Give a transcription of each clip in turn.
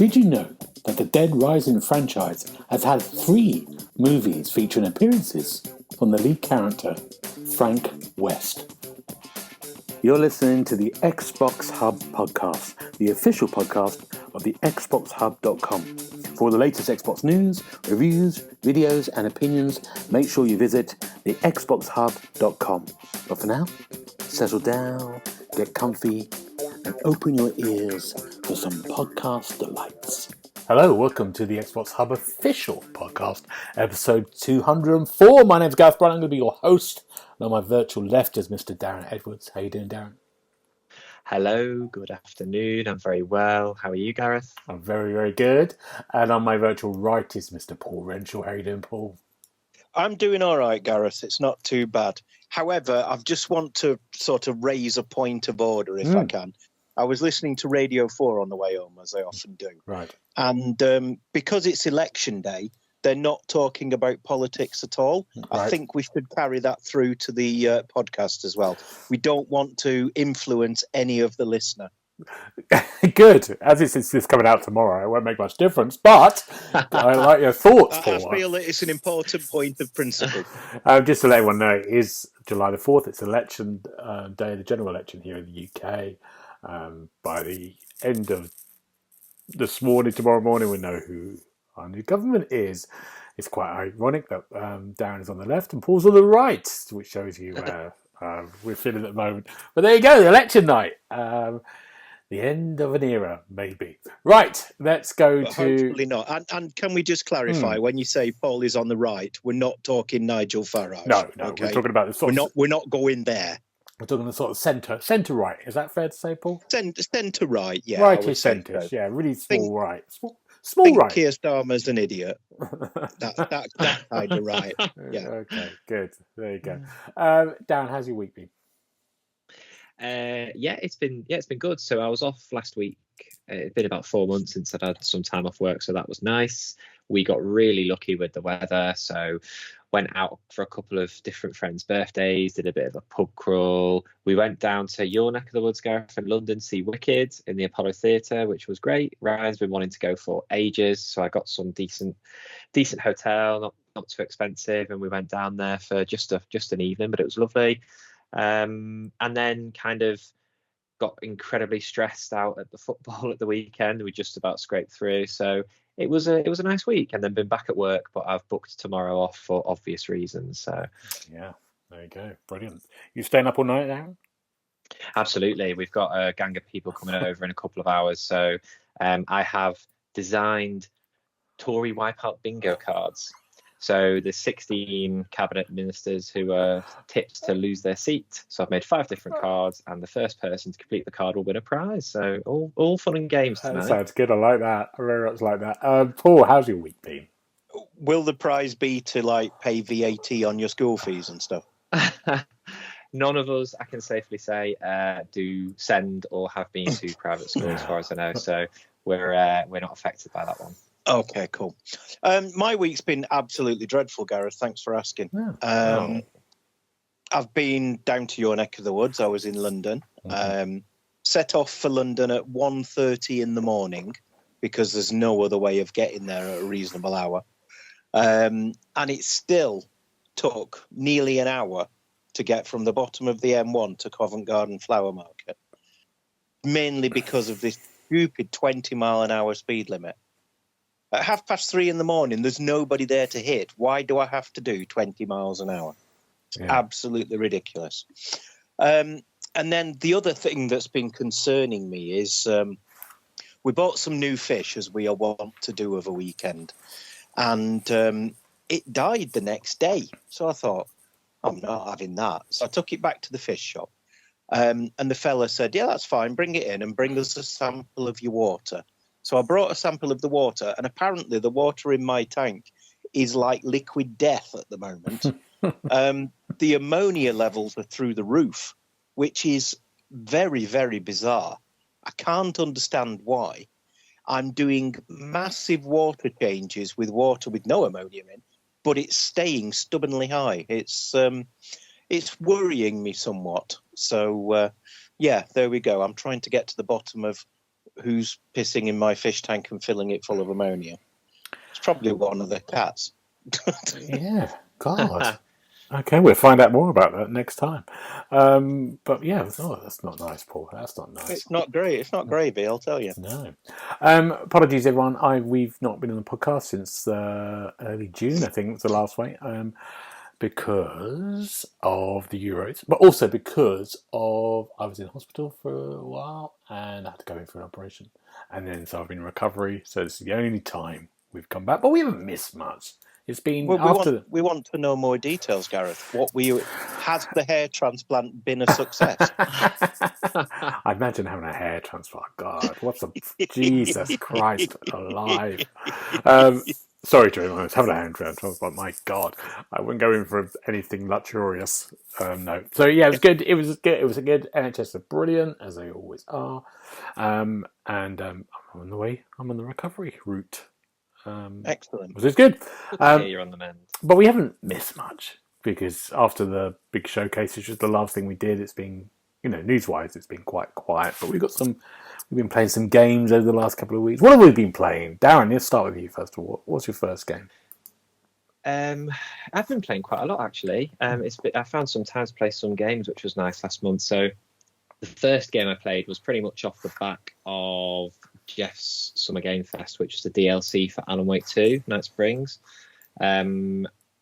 Did you know that the Dead Rising franchise has had 3 movies featuring appearances from the lead character, Frank West? You're listening to the Xbox Hub Podcast, the official podcast of TheXboxHub.com. For all the latest Xbox news, reviews, videos, and opinions, make sure you visit TheXboxHub.com. But for now, settle down, get comfy, and open your ears for some podcast delights. Hello, welcome to the Xbox Hub Official Podcast, episode 204. My name's Gareth Brown, I'm going to be your host. And on my virtual left is Mr. Darren Edwards. How you doing, Darren? Hello, good afternoon. I'm very well. How are you, Gareth? I'm very, very good. And on my virtual right is Mr. Paul Renshaw. How you doing, Paul? I'm doing all right, Gareth. It's not too bad. However, I just want to sort of raise a point of order, if I can. I was listening to Radio 4 on the way home, as I often do. Right. And because it's election day, they're not talking about politics at all. Right. I think we should carry that through to the podcast as well. We don't want to influence any of the listener. Good. As it's coming out tomorrow, it won't make much difference, but I like your thoughts, Paul. I feel that it's an important point of principle. Just to let everyone know, it is July the 4th. It's election day, the general election here in the UK. By the end of this morning, tomorrow morning, we know who our new government is. It's quite ironic that Darren is on the left and Paul's on the right, which shows you where we're feeling at the moment. But there you go, the election night. The end of an era, maybe. Right, let's go to... Hopefully not. And can we just clarify, when you say Paul is on the right, we're not talking Nigel Farage. No, okay? We're talking about the sort we're not going there. We're talking the sort of centre right. Is that fair to say, Paul? Centre right, yeah. Rightish centre, yeah, really small right. Small think right. Keir Starmer's an idiot. that kind of right. Yeah. Okay, good. There you go. Darren, how's your week been? It's been good. So I was off last week. It's been about 4 months since I'd had some time off work, so that was nice. We got really lucky with the weather, so went out for a couple of different friends' birthdays, did a bit of a pub crawl. We went down to your neck of the woods, Gareth, in London, to see Wicked in the Apollo Theatre, which was great. Ryan's been wanting to go for ages, so I got some decent hotel, not too expensive, and we went down there for just an evening, but it was lovely. And then kind of got incredibly stressed out at the football at the weekend. We just about scraped through, so it was a nice week. And then been back at work, but I've booked tomorrow off for obvious reasons. So yeah, there you go, brilliant. You staying up all night, Aaron? Absolutely, we've got a gang of people coming over in a couple of hours. So I have designed Tory wipeout bingo cards. So there's 16 cabinet ministers who are tipped to lose their seat. So I've made 5 different cards, and the first person to complete the card will win a prize. So all fun and games tonight. That sounds good. I like that. I very much like that. Paul, how's your week been? Will the prize be to pay VAT on your school fees and stuff? None of us, I can safely say, do send or have been to private school, as far as I know. So we're not affected by that one. Okay, cool. My week's been absolutely dreadful, Gareth. Thanks for asking. I've been down to your neck of the woods. I was in London. Set off for London at 1:30 in the morning because there's no other way of getting there at a reasonable hour. And it still took nearly an hour to get from the bottom of the M1 to Covent Garden Flower Market, mainly because of this stupid 20-mile-an-hour speed limit. At 3:30 in the morning, there's nobody there to hit. Why do I have to do 20 miles an hour? It's absolutely ridiculous. And then the other thing that's been concerning me is we bought some new fish, as we are wont to do of a weekend, and it died the next day. So I thought, I'm not having that. So I took it back to the fish shop, and the fella said, yeah, that's fine, bring it in and bring us a sample of your water. So I brought a sample of the water, and apparently the water in my tank is like liquid death at the moment. The ammonia levels are through the roof, which is very, very bizarre. I can't understand why. I'm doing massive water changes with water with no ammonium in, but it's staying stubbornly high. It's worrying me somewhat. So, there we go. I'm trying to get to the bottom of who's pissing in my fish tank and filling it full of ammonia? It's probably one of the cats. Yeah, God. Okay, we'll find out more about that next time. But yeah, that's not nice, Paul. That's not nice. It's not great. It's not gravy, I'll tell you. No. Apologies, everyone. We've not been on the podcast since early June, I think was the last way, because of the Euros, but also because of I was in hospital for a while and I had to go in for an operation, and then so I've been in recovery. So this is the only time we've come back, but we haven't missed much. It's been we want to know more details, Gareth. Has the hair transplant been a success? I imagine having a hair transplant. God, what's a Jesus Christ alive? Sorry to anyone who's having a hair transplant. My God, I wouldn't go in for anything luxurious. No. So yeah, it was good. It was good. It was a good. NHS are brilliant as they always are. I'm on the way. I'm on the recovery route. Excellent. Which is good. You're on the mend. But we haven't missed much because after the big showcase, which was the last thing we did, it's been, news-wise, it's been quite quiet. But we've been playing some games over the last couple of weeks. What have we been playing? Darren, let's start with you first of all. What's your first game? I've been playing quite a lot, actually. I found some time to play some games, which was nice last month. So the first game I played was pretty much off the back of Jeff's Summer Game Fest, which is the DLC for Alan Wake 2, Night Springs.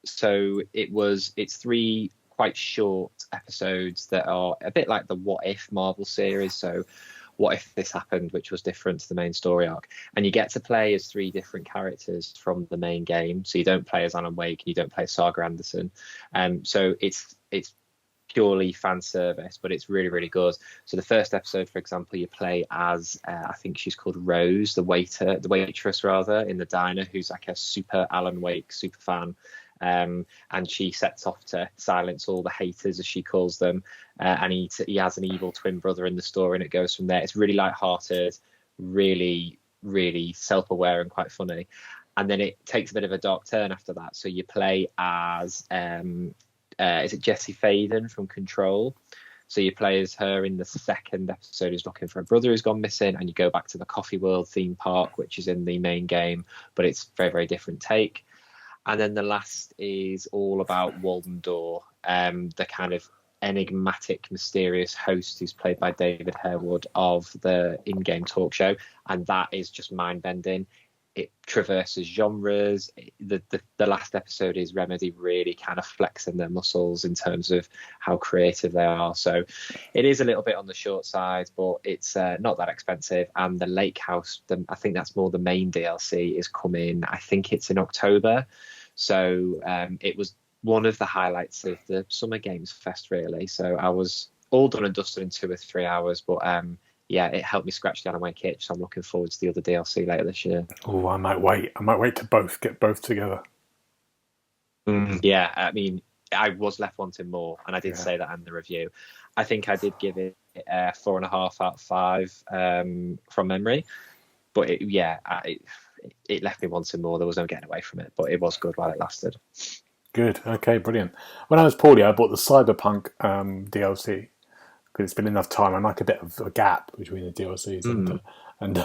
So it's 3 quite short episodes that are a bit like the What If Marvel series. So what if this happened, which was different to the main story arc. And you get to play as 3 different characters from the main game. So you don't play as Alan Wake, and you don't play as Saga Anderson. So it's purely fan service, but it's really, really good. So the first episode, for example, you play as I think she's called Rose, the waitress in the diner, who's like a super Alan Wake super fan. And she sets off to silence all the haters, as she calls them, and he has an evil twin brother in the story, and it goes from there. It's really light-hearted, really, really self-aware and quite funny. And then it takes a bit of a dark turn after that. So you play as is it Jesse Faden from Control? So you play as her in the second episode, who's looking for a brother who's gone missing, and you go back to the Coffee World theme park, which is in the main game, but it's very, very different take. And then the last is all about Walden Door, the kind of enigmatic, mysterious host who's played by David Harewood of the in-game talk show, and that is just mind-bending. It traverses genres. The last episode is Remedy really kind of flexing their muscles in terms of how creative they are. So it is a little bit on the short side, but it's not that expensive. And the Lake House, I think that's more the main DLC, is coming. I think it's in October. So it was one of the highlights of the Summer Games Fest, really. So I was all done and dusted in 2 or 3 hours, but yeah, it helped me scratch down on my itch. So I'm looking forward to the other DLC later this year. Oh, I might wait to get both together. Yeah, I mean, I was left wanting more, and I did say that in the review. I think I did give it 4.5 out of 5 from memory, but it left me wanting more. There was no getting away from it, but it was good while it lasted. Good. Okay, brilliant. When I was poorly, I bought the Cyberpunk DLC because it's been enough time. I like a bit of a gap between the DLCs, and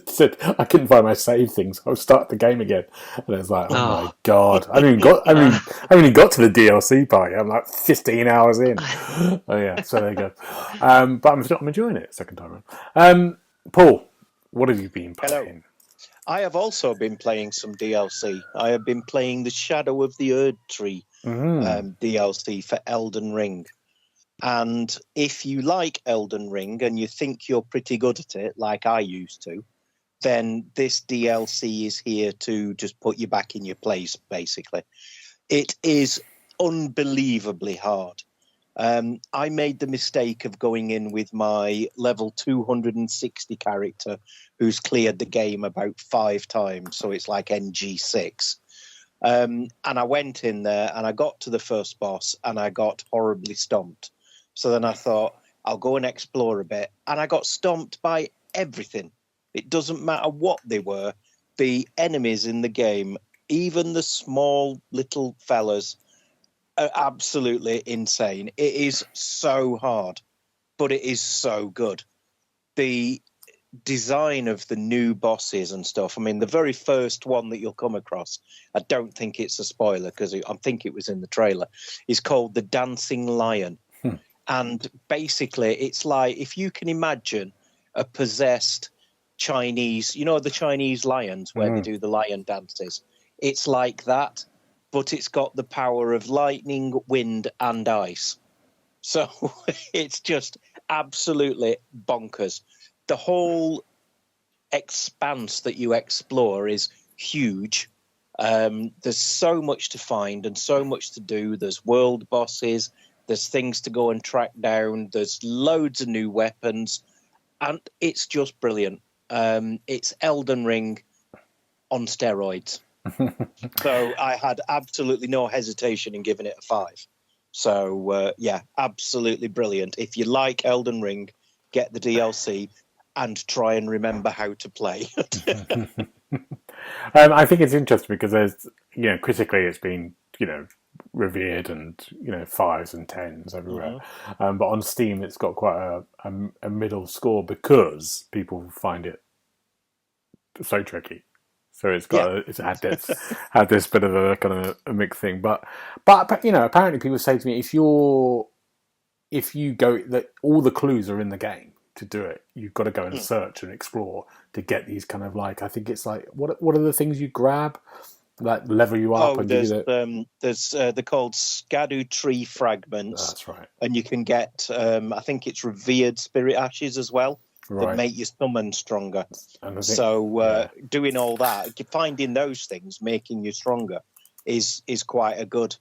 said I couldn't find my save things. I'll start the game again, and I was like, oh my God, I haven't even got to the DLC part yet. I'm like 15 hours in. Oh yeah, so there you go. But I'm enjoying it second time around. Paul, what have you been playing? Hello. I have also been playing some DLC. I have been playing the Shadow of the Erd Tree DLC for Elden Ring. And if you like Elden Ring and you think you're pretty good at it, like I used to, then this DLC is here to just put you back in your place, basically. It is unbelievably hard. I made the mistake of going in with my level 260 character who's cleared the game about 5 times, so it's like NG6. And I went in there and I got to the first boss and I got horribly stomped. So then I thought, I'll go and explore a bit. And I got stomped by everything. It doesn't matter what they were. The enemies in the game, even the small little fellas, are absolutely insane. It is so hard, but it is so good. The design of the new bosses and stuff. I mean, the very first one that you'll come across, I don't think it's a spoiler because I think it was in the trailer, is called the Dancing Lion. And basically, it's like, if you can imagine a possessed Chinese, you know, the Chinese lions where they do the lion dances. It's like that, but it's got the power of lightning, wind, and ice. So it's just absolutely bonkers. The whole expanse that you explore is huge. There's so much to find and so much to do. There's world bosses. There's things to go and track down. There's loads of new weapons. And it's just brilliant. It's Elden Ring on steroids. So I had absolutely no hesitation in giving it a 5. So, yeah, absolutely brilliant. If you like Elden Ring, get the DLC and try and remember how to play. I think it's interesting because there's, critically it's been, revered and, 5s and 10s everywhere. But on Steam, it's got quite a middle score because people find it so tricky. So it's got it's had this bit of a kind of a mixed thing. But apparently people say to me, if you go, that all the clues are in the game to do it. You've got to go and search and explore to get these kind of like, I think it's like, what are the things you grab that level you up? There's they're called Skadu tree fragments. That's right. And you can get, I think it's revered spirit ashes as well. Right. That make your summon stronger. Doing all that, finding those things, making you stronger, is quite a good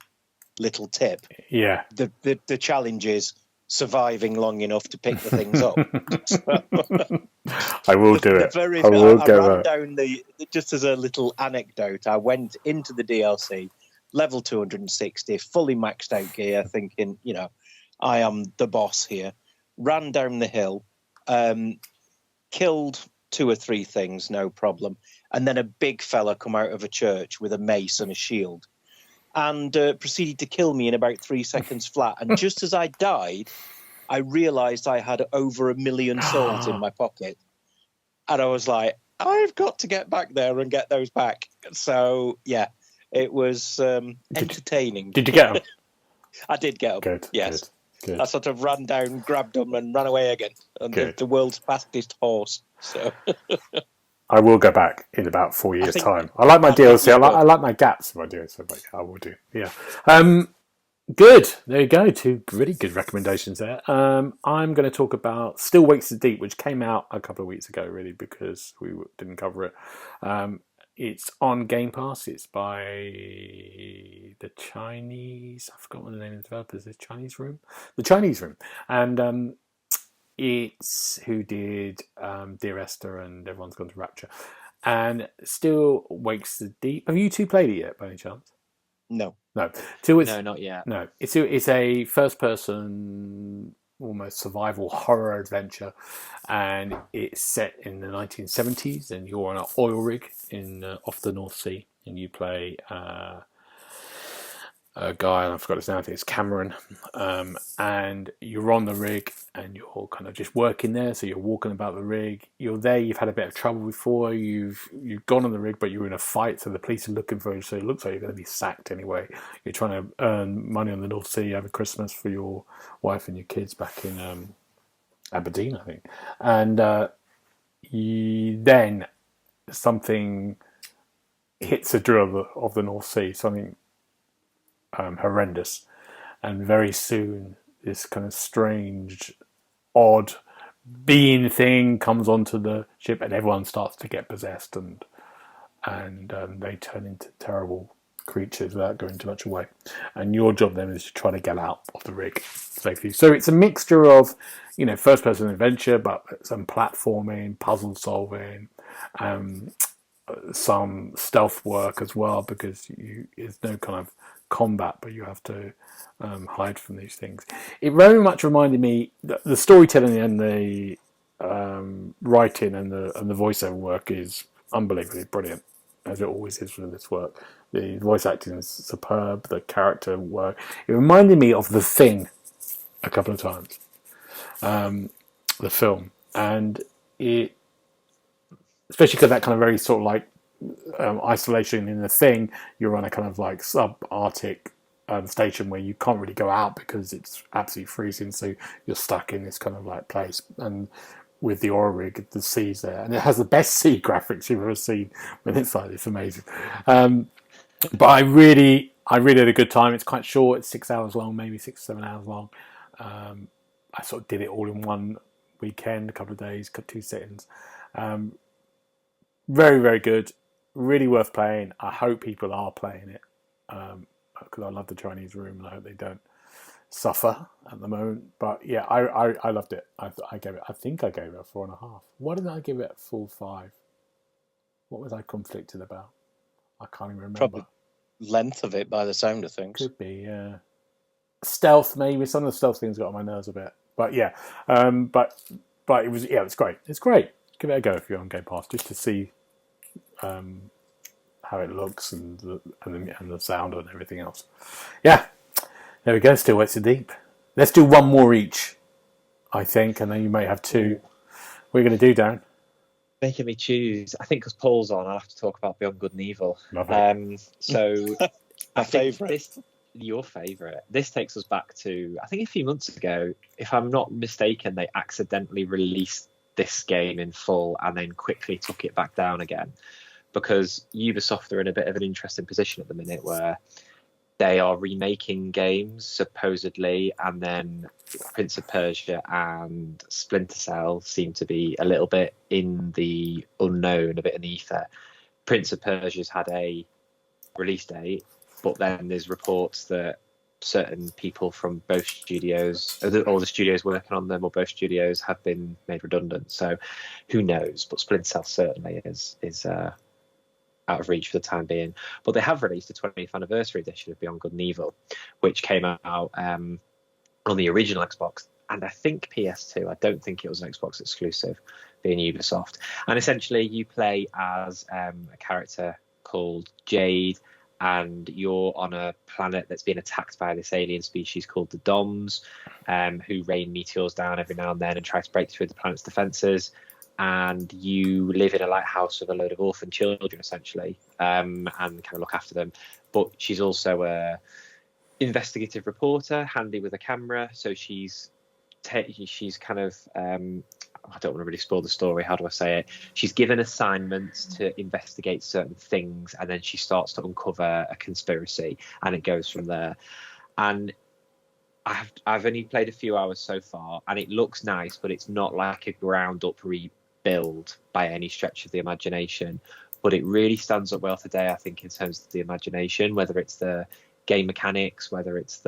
little tip. Yeah. The challenge is surviving long enough to pick the things up. I will do it. I ran down just as a little anecdote, I went into the DLC, level 260, fully maxed out gear, thinking, I am the boss here. Ran down the hill. Killed 2 or 3 things, no problem. And then a big fella come out of a church with a mace and a shield and proceeded to kill me in about 3 seconds flat. And just as I died, I realised I had over 1 million souls in my pocket. And I was like, I've got to get back there and get those back. So, yeah, it was entertaining. Did you get them? I did get them, good, yes. Good. I sort of ran down, grabbed them, and ran away again. And the world's fastest horse. So I will go back in about 4 years' time. I like my DLC. I like my gaps in my DLC, but I will do. Yeah. Good. There you go. 2 really good recommendations there. I'm going to talk about Still Wakes the Deep, which came out a couple of weeks ago, really, because we didn't cover it. It's on Game Pass. It's by the Chinese. I forgot what the name of the developers is. The Chinese Room, and it's who did Dear Esther and Everyone's Gone to Rapture, and Still Wakes the Deep. Have you 2 played it yet, by any chance? No. No, not yet. No, it's a first-person, almost survival horror adventure, and it's set in the 1970s, and you're on an oil rig off the North Sea, and you play a guy, and I forgot his name, I think it's Cameron, and you're on the rig, and you're kind of just working there, so you're walking about the rig, you're there, you've had a bit of trouble before, you've gone on the rig, but you're in a fight, so the police are looking for you, so it looks like you're going to be sacked anyway. You're trying to earn money on the North Sea over Christmas for your wife and your kids back in Aberdeen, I think, and then something hits the drill of the North Sea, something horrendous, and very soon this kind of strange, odd being thing comes onto the ship, and everyone starts to get possessed, and they turn into terrible creatures without going too much away. And your job then is to try to get out of the rig safely. So it's a mixture of, first-person adventure, but some platforming, puzzle solving, some stealth work as well, because there's no kind of combat, but you have to hide from these things. It very much reminded me, the storytelling and the writing and the voiceover work is unbelievably brilliant, as it always is with this work. The voice acting is superb, the character work. It reminded me of The Thing a couple of times, the film, and it especially because that kind of very sort of like isolation in the thing. You're on a kind of like subarctic station where you can't really go out because it's absolutely freezing, so you're stuck in this kind of like place. And with the Aura rig, the sea's there, and it has the best sea graphics you've ever seen when it's like this. Amazing. But I really had a good time. It's quite short. It's 6 hours long, maybe 6-7 hours long. I sort of did it all in one weekend, a couple of days, 2 sittings. Very, very good. Really worth playing. I hope people are playing it because I love the Chinese room, and I hope they don't suffer at the moment. But yeah, I loved it. I think I gave it a 4.5. Why didn't I give it a full 5? What was I conflicted about? I can't even remember. Probably length of it by the sound of things. Could be, yeah. Stealth, maybe. Some of the stealth things got on my nerves a bit. But yeah, but it was great. It's great. Give it a go if you're on Game Pass, just to see how it looks and the sound and everything else. Yeah, there we go. Still wet so deep. Let's do one more each, I think, and then you may have 2. What are you going to do, Darren? Making me choose. I think because Paul's on, I'll have to talk about Beyond Good and Evil. So My favourite. Your favourite. This takes us back to, I think, a few months ago. If I'm not mistaken, they accidentally released this game in full and then quickly took it back down again, because Ubisoft are in a bit of an interesting position at the minute where they are remaking games supposedly, and then Prince of Persia and Splinter Cell seem to be a little bit in the unknown, a bit in the ether. Prince of Persia's had a release date, but then there's reports that certain people from both studios, or the studios working on them, or both studios, have been made redundant. So who knows? But Splinter Cell certainly is out of reach for the time being. But they have released a 20th anniversary edition of Beyond Good and Evil, which came out on the original Xbox, and I think PS2. I don't think it was an Xbox exclusive, being Ubisoft. And essentially you play as a character called Jade, and you're on a planet that's been attacked by this alien species called the Doms, who rain meteors down every now and then and try to break through the planet's defenses. And you live in a lighthouse with a load of orphan children, essentially, and kind of look after them. But she's also a investigative reporter, handy with a camera. So she's kind of, I don't want to really spoil the story. How do I say it? She's given assignments to investigate certain things, and then she starts to uncover a conspiracy, and it goes from there. And I've only played a few hours so far, and it looks nice, but it's not like a ground up rebuild by any stretch of the imagination. But it really stands up well today, I think, in terms of the imagination, whether it's the game mechanics, whether it's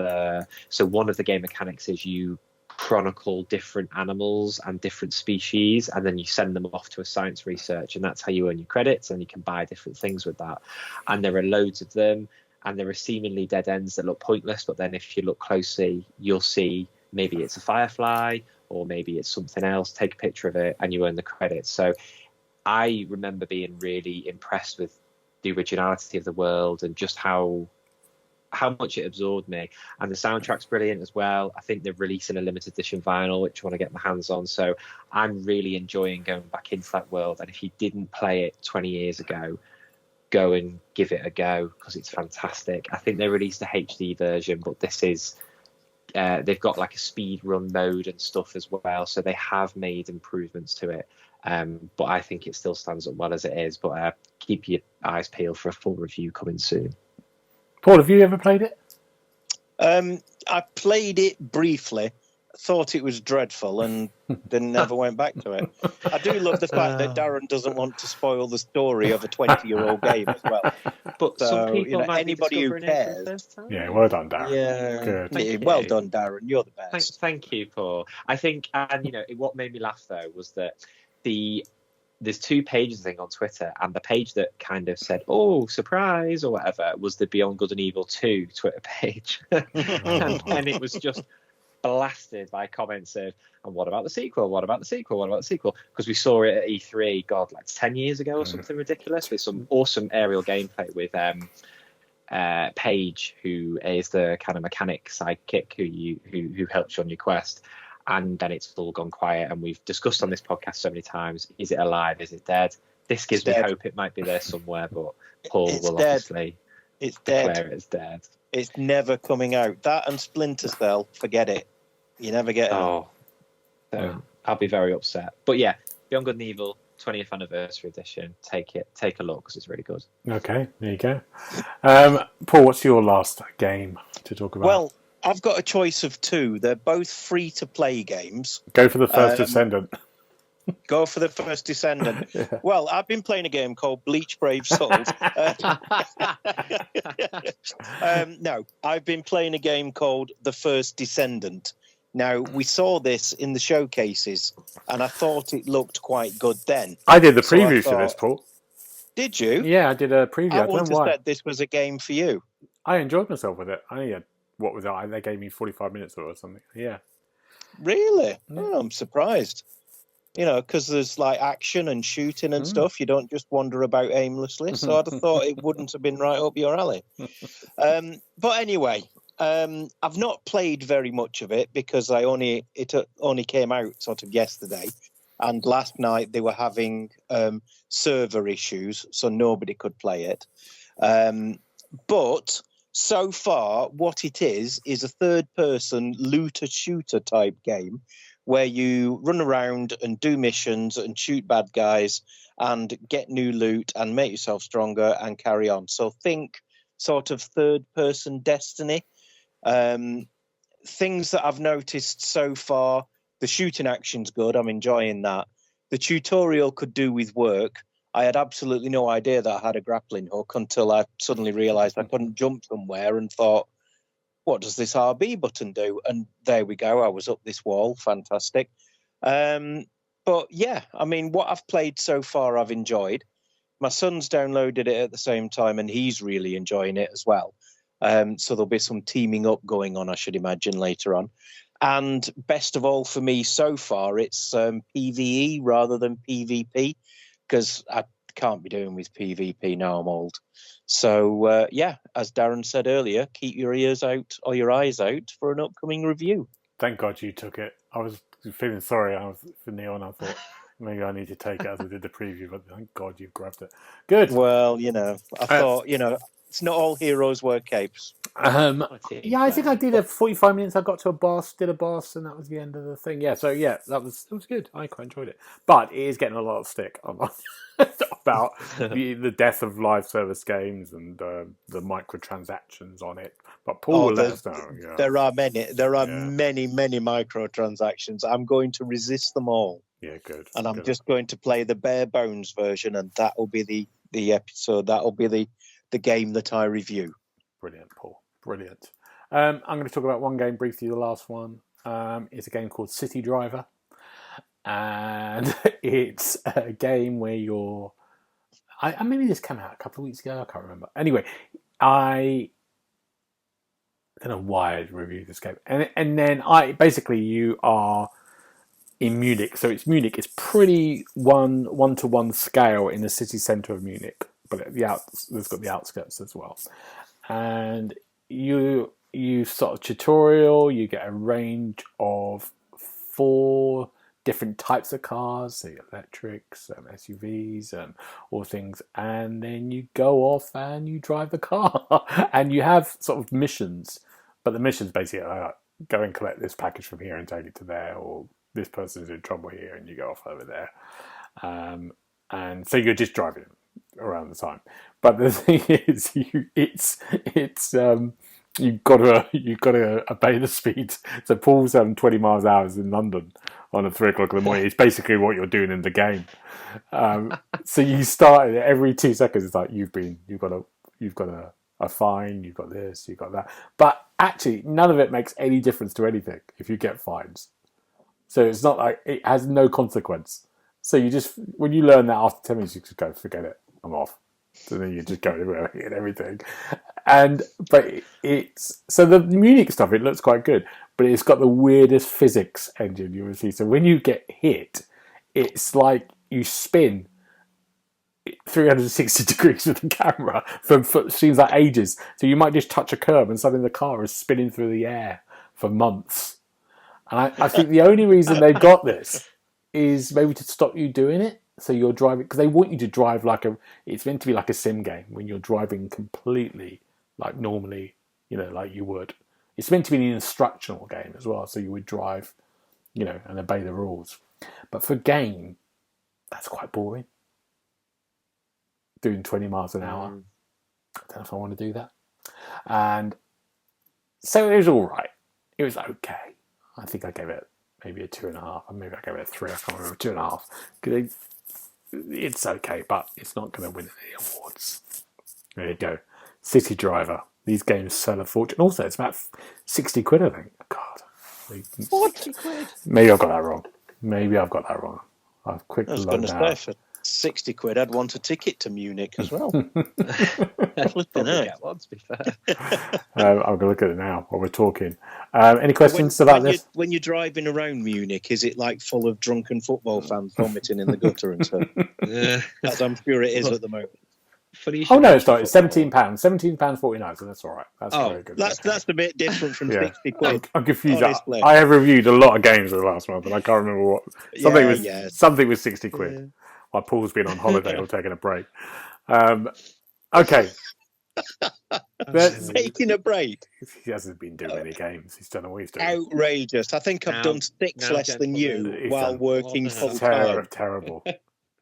so one of the game mechanics is you chronicle different animals and different species, and then you send them off to a science research, and that's how you earn your credits, and you can buy different things with that. And there are loads of them, and there are seemingly dead ends that look pointless, but then if you look closely, you'll see maybe it's a firefly, or maybe it's something else. Take a picture of it and you earn the credits. So I remember being really impressed with the originality of the world and just how much it absorbed me. And the soundtrack's brilliant as well. I think they're releasing a limited edition vinyl, which I want to get my hands on. So I'm really enjoying going back into that world. And if you didn't play it 20 years ago, go and give it a go, because it's fantastic. I think they released a HD version, but this is they've got like a speed run mode and stuff as well, so they have made improvements to it. But I think it still stands up well as it is. But keep your eyes peeled for a full review coming soon. Paul, have you ever played it? I played it briefly, thought it was dreadful, and then never went back to it. I do love the fact that Darren doesn't want to spoil the story of a 20-year-old game as well. But so, some people might anybody who cares. Yeah, well done, Darren. Yeah, good. Well done, Darren. You're the best. Thank you, Paul. I think, and what made me laugh though was that there's 2 pages, I think, on Twitter, and the page that kind of said, "Oh, surprise" or whatever was the Beyond Good and Evil 2 Twitter page, and it was just blasted by comments of, "And what about the sequel? What about the sequel? What about the sequel?" Because we saw it at E3, God, like 10 years ago or something ridiculous, with some awesome aerial gameplay with Paige, who is the kind of mechanic sidekick who helps you on your quest. And then it's all gone quiet, and we've discussed on this podcast so many times, is it alive, is it dead? This gives me hope it might be there somewhere, but Paul will obviously declare it's dead. It's never coming out. That and Splinter Cell, forget it. You never get it. Oh, so I'll be very upset. But yeah, Beyond Good and Evil 20th Anniversary Edition. Take a look because it's really good. Okay, there you go. Paul, what's your last game to talk about? Well, I've got a choice of two. They're both free-to-play games. Go for the first Descendant. Go for the first Descendant. Yeah. Well, I've been playing a game called Bleach Brave Souls. No, I've been playing a game called The First Descendant. Now, we saw this in the showcases, and I thought it looked quite good then. I did the preview for this, Paul. Did you? Yeah, I did a preview. I would have said this was a game for you. I enjoyed myself with it. What was that? They gave me 45 minutes or something. Yeah. Really? Oh, I'm surprised. You know, because there's like action and shooting and stuff. You don't just wander about aimlessly. So I'd have thought it wouldn't have been right up your alley. But anyway, I've not played very much of it because it only came out sort of yesterday. And last night they were having server issues, so nobody could play it. But so far, what it is a third-person looter-shooter type game where you run around and do missions and shoot bad guys and get new loot and make yourself stronger and carry on. So think sort of third-person Destiny. Things that I've noticed so far, the shooting action's good. I'm enjoying that. The tutorial could do with work. I had absolutely no idea that I had a grappling hook until I suddenly realised I couldn't jump somewhere and thought, what does this RB button do? And there we go. I was up this wall. Fantastic. But yeah, I mean, what I've played so far, I've enjoyed. My son's downloaded it at the same time and he's really enjoying it as well. So there'll be some teaming up going on, I should imagine, later on. And best of all for me so far, it's PvE rather than PvP because I can't be doing with PvP now. I'm old. So, yeah, as Darren said earlier, keep your ears out or your eyes out for an upcoming review. Thank God you took it. I was feeling sorry for Neil and I thought maybe I need to take it as I did the preview, but thank God you've grabbed it. Good. Well, I thought, it's not all heroes wear capes. Yeah, I think I did 45 minutes. I got to a boss, did a boss, and that was the end of the thing. Yeah, so yeah, it was good. I quite enjoyed it, but it is getting a lot of stick about the death of live service games and the microtransactions on it. But Paul will let us know. Yeah. There are many microtransactions. I'm going to resist them all. Yeah, good. And I'm just going to play the bare bones version, and that will be the episode. That will be the game that I review. Brilliant, Paul. Brilliant. I'm going to talk about one game briefly, the last one. It's a game called City Driver. And it's a game where you're... maybe this came out a couple of weeks ago. I can't remember. Anyway, I don't know why I reviewed this game. And then basically you are in Munich. So it's Munich. It's pretty one-to-one scale in the city centre of Munich. But it's got the outskirts as well. And you sort of tutorial, you get a range of 4 different types of cars, so electrics, SUVs, all things, and then you go off and you drive the car, and you have sort of missions, but the missions basically are go and collect this package from here and take it to there, or this person's in trouble here and you go off over there, and so you're just driving around the time. But the thing is, you've got to obey the speed. So Paul's 20 miles an hour in London on at 3 o'clock in the morning. It's basically what you're doing in the game. So you start it every 2 seconds. It's like you've got a fine, you've got this, you've got that. But actually, none of it makes any difference to anything if you get fines. So it's not like it has no consequence. So you just, when you learn that after 10 minutes, you just go, forget it, I'm off. So then you just go everywhere and everything. But so the Munich stuff, it looks quite good, but it's got the weirdest physics engine you will see. So when you get hit, it's like you spin 360 degrees with the camera for seems like ages. So you might just touch a curb and suddenly the car is spinning through the air for months. And I think the only reason they got this is maybe to stop you doing it. So you're driving, because they want you to drive it's meant to be like a sim game when you're driving completely like normally, like you would. It's meant to be an instructional game as well, so you would drive, and obey the rules. But for game, that's quite boring. Doing 20 miles an hour. I don't know if I want to do that. And so it was all right. It was okay. I think I gave it maybe a 2.5, or maybe I gave it a 3. I can't remember, 2.5. It's okay, but it's not going to win any awards. There you go. City Driver. These games sell a fortune. Also, it's about 60 quid, I think. God. 40 quid? Maybe I've got that wrong. I've quickly I was going to say, for 60 quid, I'd want a ticket to Munich as well. Flipping out. Yeah, well, to be fair. I'm going to look at it now while we're talking. Any questions about this? When you're driving around Munich, is it like full of drunken football fans vomiting in the gutter and stuff? As I'm sure it is at the moment. Oh no, it's not. It's £17. £17.49, so that's all right. That's very good. That's a bit different from 60 quid. I'm confused. Honestly. I have reviewed a lot of games in the last month, and I can't remember what. Something was 60 quid. Yeah. While Paul's been on holiday or taking a break. Okay. Taking a break. He hasn't been doing any games. He's done what he's doing. Outrageous. I think I've done 6 less than you while working full time. Terrible.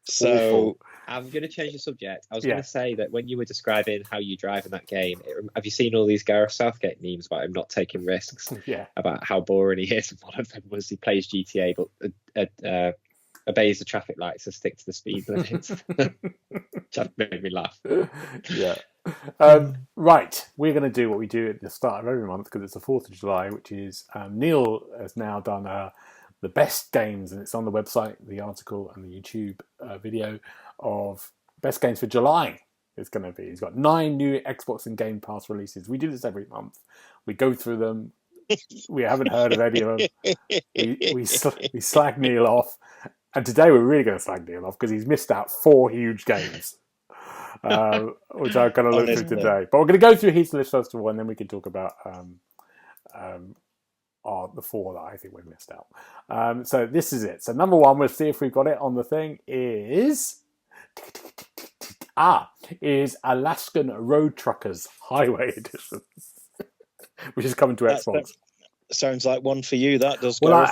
So awful. I'm going to change the subject. I was going to say that when you were describing how you drive in that game, have you seen all these Gareth Southgate memes about him not taking risks? Yeah. About how boring he is. And one of them was he plays GTA but obeys the traffic lights and stick to the speed limit. Just made me laugh. Yeah. Right. We're going to do what we do at the start of every month because it's the 4th of July, which is Neil has now done the best games, and it's on the website, the article and the YouTube video of best games for July. It's going to be. He's got 9 new Xbox and Game Pass releases. We do this every month. We go through them. We haven't heard of any of them. We slag Neil off. And today we're really going to slag Neil off because he's missed out 4 huge games, which I'm going to look through today. But we're going to go through his list first of all, and then we can talk about the 4 that I think we missed out. So this is it. So number 1, we'll see if we've got it on the thing, is Alaskan Road Truckers Highway Edition, which is coming to Xbox. Sounds like one for you, that does. Well,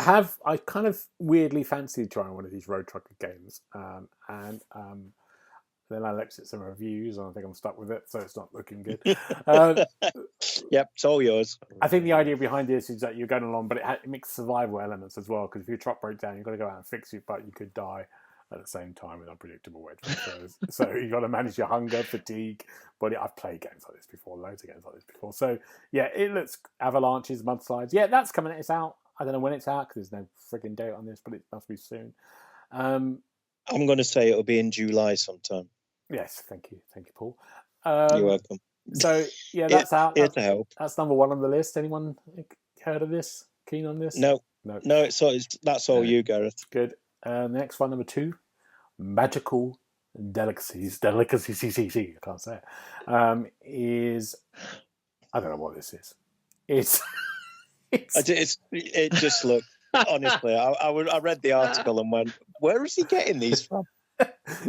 I kind of weirdly fancied trying one of these Road Trucker games, and then I looked at some reviews, and I think I'm stuck with it, so it's not looking good. Yep, it's all yours. I think the idea behind this is that you're going along, but it makes survival elements as well, because if your truck breaks down, you've got to go out and fix it, but you could die at the same time with unpredictable weather transfers. So you've got to manage your hunger, fatigue. But I've played games like this before, loads of games like this before. So yeah, it looks avalanches, mudslides. Yeah, that's coming. It's out. I don't know when it's out because there's no frigging date on this, but it must be soon. I'm going to say it'll be in July sometime. Yes, thank you, Paul. You're welcome. So yeah, that's out. Here to help. That's number 1 on the list. Anyone heard of this? Keen on this? No. That's all you, Gareth. Good. Next one, number 2, Magical Delicacies. I can't say it. Is I don't know what this is. It just looked. Honestly, I read the article and went, "Where is he getting these from?"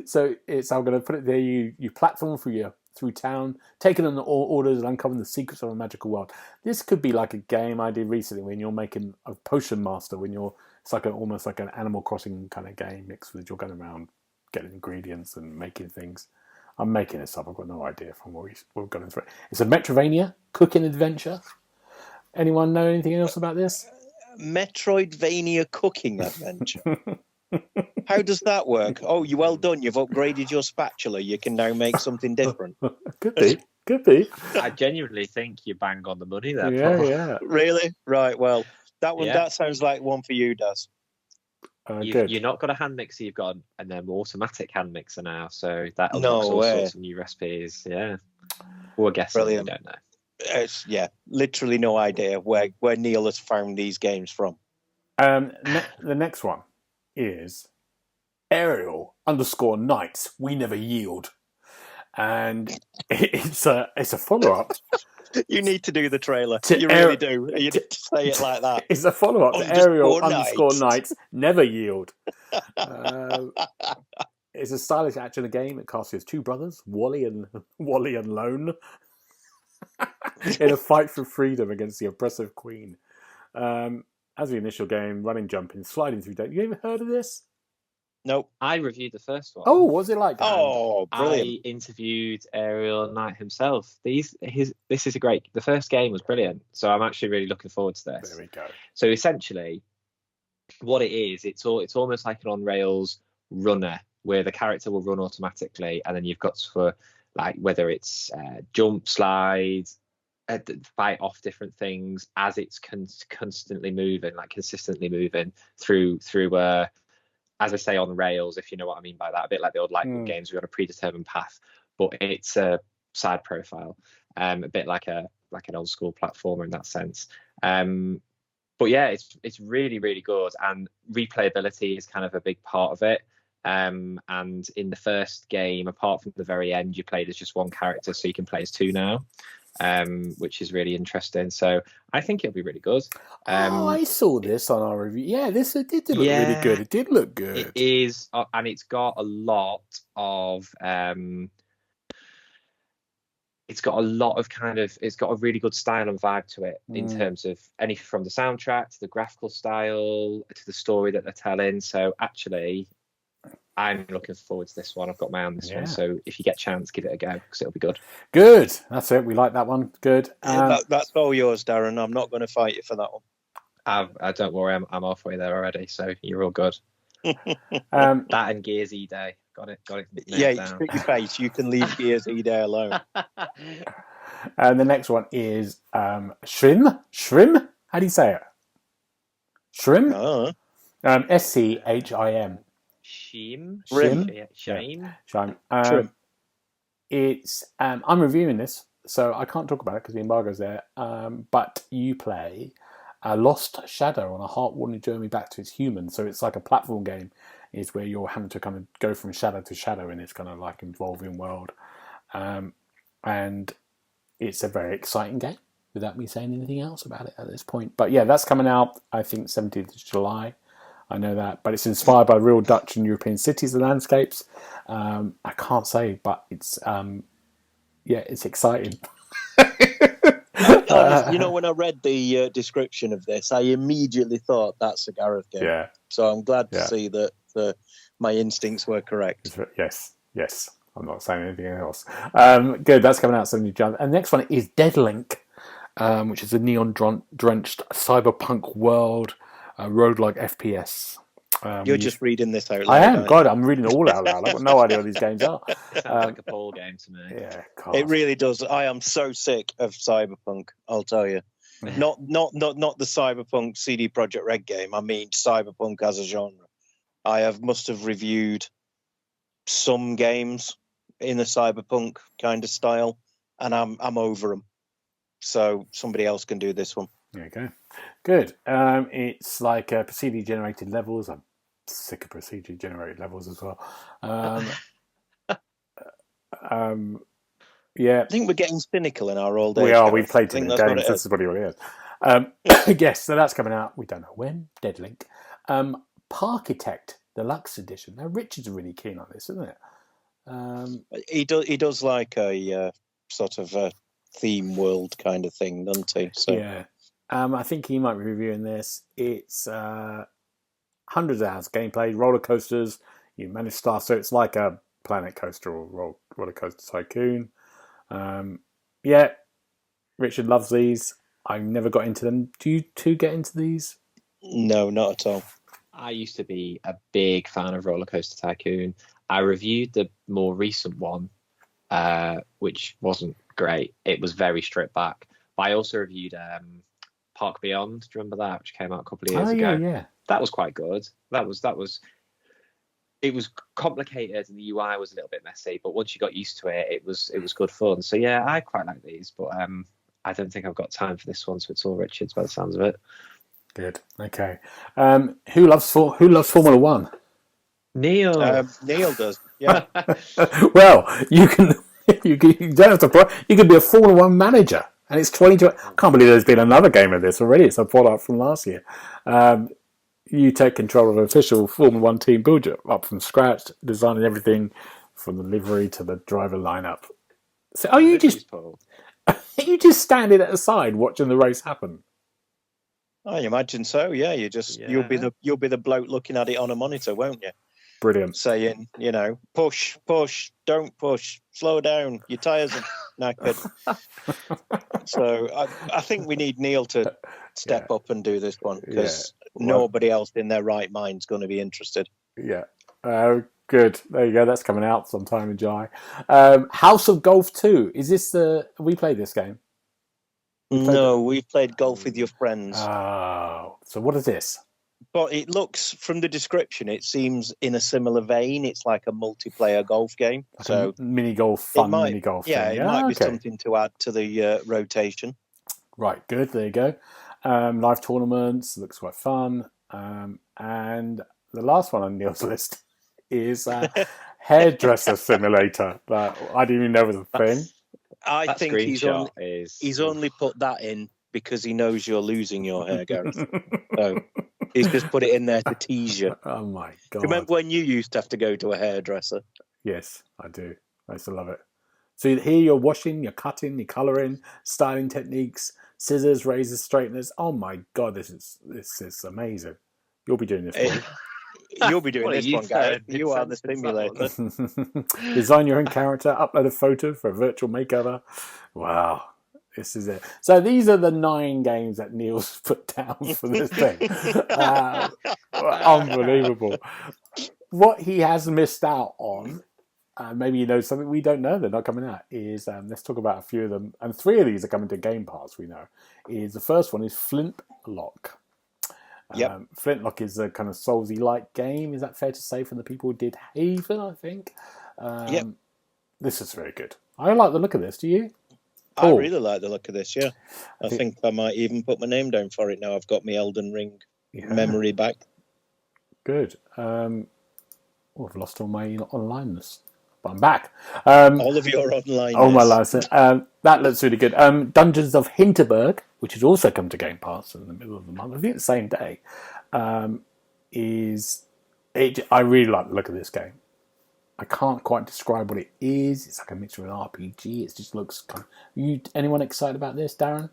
So I'm going to put it there. You platform through town, taking on all orders and uncovering the secrets of a magical world. This could be like a game I did recently when you're making a potion master. It's like almost like an Animal Crossing kind of game mixed with you're going around getting ingredients and making things. I'm making this up. I've got no idea from what we're going through. It's a Metroidvania cooking adventure. Anyone know anything else about this? Metroidvania cooking adventure. How does that work? Oh, you well done. You've upgraded your spatula. You can now make something different. Could be. I genuinely think you bang on the money there, Yeah, Paul. yeah. Really? Right. Well, that sounds like one for you, Daz. You're not got a hand mixer, you've got an automatic hand mixer now, so that unlocks all sorts of new recipes. Yeah, we're guessing. We don't know. Literally no idea where Neil has found these games from. The next one is Ariel_Knights. We Never Yield, and it's a follow-up. You need to do the trailer. You really do. You need to say it like that. It's a follow-up to Ariel_Knights Never Yield. It's a stylish action game. It casts as two brothers, Wally and Lone, in a fight for freedom against the oppressive queen. As the initial game, running, jumping, sliding through. You ever heard of this? Nope. I reviewed the first one. Oh, what was it like? Oh, brilliant! I interviewed Ariel Knight himself. This is a great. The first game was brilliant, so I'm actually really looking forward to this. There we go. So essentially, what it is, it's almost like an on rails runner where the character will run automatically, and then you've got to like whether it's jump, slide, fight off different things as it's constantly moving, like consistently moving through. As I say, on rails, if you know what I mean by that, a bit like the old Lightning games, we're on a predetermined path, but it's a side profile, a bit like an old school platformer in that sense. But yeah, it's really, really good, and replayability is kind of a big part of it. And in the first game, apart from the very end, you played as just one character, so you can play as two now, which is really interesting. So I think it'll be really good. I saw this on our review. Yeah, it did look really good. It did look good. It is, and it's got a lot of it's got a really good style and vibe to it in terms of anything from the soundtrack to the graphical style to the story that they're telling. So actually, I'm looking forward to this one. I've got my eye on this one. So if you get a chance, give it a go because it'll be good. Good. That's it. We like that one. Good. That's all yours, Darren. I'm not going to fight you for that one. I don't worry. I'm halfway there already. So you're all good. That and Gears E-Day. Got it. Yeah, stick your face. You can leave Gears E-Day alone. And the next one is Shrim. Shrim? How do you say it? Shrim? SCHIM. Shame. It's I'm reviewing this, so I can't talk about it because the embargo's there. But you play a lost shadow on a heartwarming journey back to its human. So it's like a platform game. Is where you're having to kind of go from shadow to shadow in this kind of like evolving world, and it's a very exciting game. Without me saying anything else about it at this point, but yeah, that's coming out. I think 17th of July. I know that, but it's inspired by real Dutch and European cities and landscapes. I can't say, but it's it's exciting. You know, when I read the description of this, I immediately thought that's a Gareth game. Yeah. So I'm glad to see that my instincts were correct. Yes. I'm not saying anything else. Good. That's coming out 17th July. And the next one is Deadlink, which is a neon-drenched cyberpunk world. Roguelike FPS. You're just reading this out loud. I am. God, I'm reading it all out loud. I've got no idea what these games are. Sounds like a ball game to me. Yeah, God. It really does. I am so sick of Cyberpunk, I'll tell you. Not the Cyberpunk CD Projekt Red game. I mean Cyberpunk as a genre. Must have reviewed some games in a Cyberpunk kind of style, and I'm over them. So somebody else can do this one. There you go. Good. It's like procedurally generated levels. I'm sick of procedurally generated levels as well. Yeah. I think we're getting cynical in our old age. We are. We've played too many games. This is what it is. Yes, so that's coming out. We don't know when. Deadlink. Parkitect Deluxe Edition. Now, Richard's really keen on this, isn't it? He does like a sort of a theme world kind of thing, doesn't he? So. Yeah. I think he might be reviewing this. It's hundreds of hours of gameplay, roller coasters. You manage stuff, so it's like a Planet Coaster or Roller Coaster Tycoon. Yeah, Richard loves these. I've never got into them. Do you two get into these? No, not at all. I used to be a big fan of Roller Coaster Tycoon. I reviewed the more recent one, which wasn't great. It was very stripped back. But I also reviewed Park Beyond. Do you remember that, which came out a couple of years ago? Yeah. That was quite good. It was complicated and the UI was a little bit messy, but once you got used to it, it was good fun. So yeah, I quite like these, but I don't think I've got time for this one, so it's all Richard's by the sounds of it. Good. Okay. Who loves Formula One? Neil. Neil does. Yeah. Well, you can. You don't have to. You could be a Formula One manager, and it's 2020. I can't believe there's been another game of this already. It's a follow-up from last year. you take control of an official Formula One team, build it up from scratch, designing everything from the livery to the driver lineup. So, are you just standing at the side watching the race happen? I imagine so. Yeah, you'll be the bloke looking at it on a monitor, won't you? Brilliant. Saying, push, don't push, slow down, your tyres are knackered. So I think we need Neil to step up and do this one, because nobody else in their right mind's going to be interested. Yeah. Good. There you go. That's coming out sometime in July. House of Golf 2. Is this we played this game? We've played Golf with Your Friends. Oh. So what is this? But it looks, from the description, it seems in a similar vein. It's like a multiplayer golf game. Like so mini golf, mini golf. Yeah, it might be something to add to the rotation. Right, good. There you go. Live tournaments, looks quite fun. And the last one on Neil's list is Hairdresser Simulator. That I didn't even know was a thing. I think he's only put that in because he knows you're losing your hair, Gareth. So he's just put it in there to tease you. Oh my God. Remember when you used to have to go to a hairdresser? Yes, I do. I used to love it. So here you're washing, you're cutting, you're colouring, styling techniques, scissors, razors, straighteners. Oh my God, this is amazing. You'll be doing this one. You'll be doing this one, Gareth. You are the simulator. Design your own character, upload a photo for a virtual makeover. Wow. This is it. So these are the 9 games that Neil's put down for this thing. Unbelievable. What he has missed out on, maybe you know something we don't know, they're not coming out, is, let's talk about a few of them, and 3 of these are coming to Game Pass, we know. The first one is Flintlock. Yep. Flintlock is a kind of Soulsy-like game. Is that fair to say, from the people who did Haven, I think? Yep. This is very good. I like the look of this. Do you? I really like the look of this, yeah. I think I might even put my name down for it now. I've got my Elden Ring memory back. Good. I've lost all my onlineness, but I'm back. All of your onlineness. All my license. That looks really good. Dungeons of Hinterberg, which has also come to Game Pass in the middle of the month, I think the same day, I really like the look of this game. I can't quite describe what it is. It's like a mixture of an RPG. It just looks kind of... Anyone excited about this, Darren?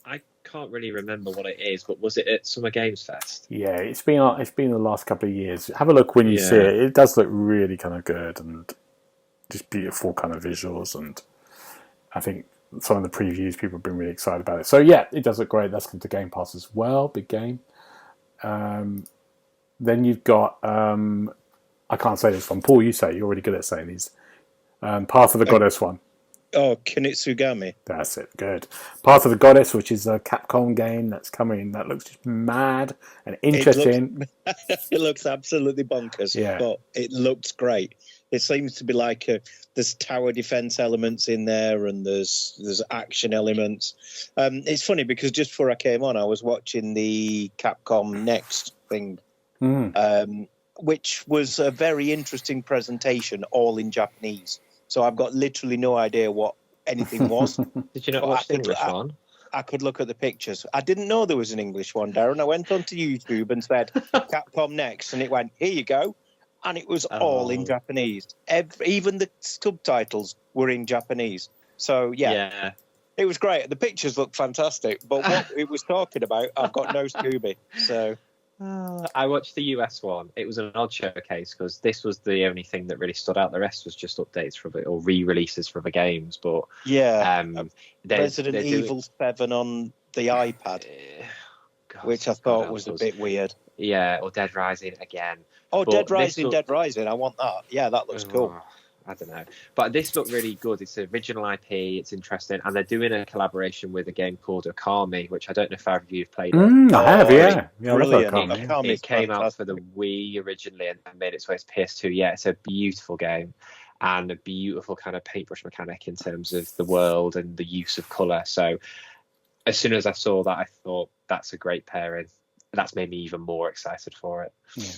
I can't really remember what it is, but was it at Summer Games Fest? Yeah, it's been the last couple of years. Have a look when you see it. It does look really kind of good and just beautiful kind of visuals. And I think some of the previews, people have been really excited about it. So yeah, it does look great. That's come to Game Pass as well. Big game. Then you've got... I can't say this one. Paul, you say. You're already good at saying these. Path of the Goddess one. Oh, Kinitsugami. That's it. Good. Path of the Goddess, which is a Capcom game that's coming. That looks just mad and interesting. It looks absolutely bonkers. Yeah. But it looks great. It seems to be like there's tower defense elements in there, and there's action elements. It's funny because just before I came on, I was watching the Capcom Next thing. Which was a very interesting presentation, all in Japanese. So I've got literally no idea what anything was. Did you not watch the English one? I could look at the pictures. I didn't know there was an English one, Darren. I went onto YouTube and said, Capcom Next, and it went, here you go. And it was all in Japanese. Even the subtitles were in Japanese. So, yeah. It was great. The pictures looked fantastic. But what it was talking about, I've got no Scooby. So... I watched the US one. It was an odd showcase because this was the only thing that really stood out. The rest was just updates for or re-releases for the games. But Resident Evil 7 on the iPad, which I thought was a bit weird. Yeah, or Dead Rising again. Oh, Dead Rising! I want that. Yeah, that looks cool. I don't know. But this looked really good. It's an original IP. It's interesting. And they're doing a collaboration with a game called Okami, which I don't know if either of you have played it. I have, yeah. Brilliant. It came out for the Wii originally and made its way to PS2. Yeah, it's a beautiful game and a beautiful kind of paintbrush mechanic in terms of the world and the use of colour. So as soon as I saw that, I thought that's a great pairing. That's made me even more excited for it.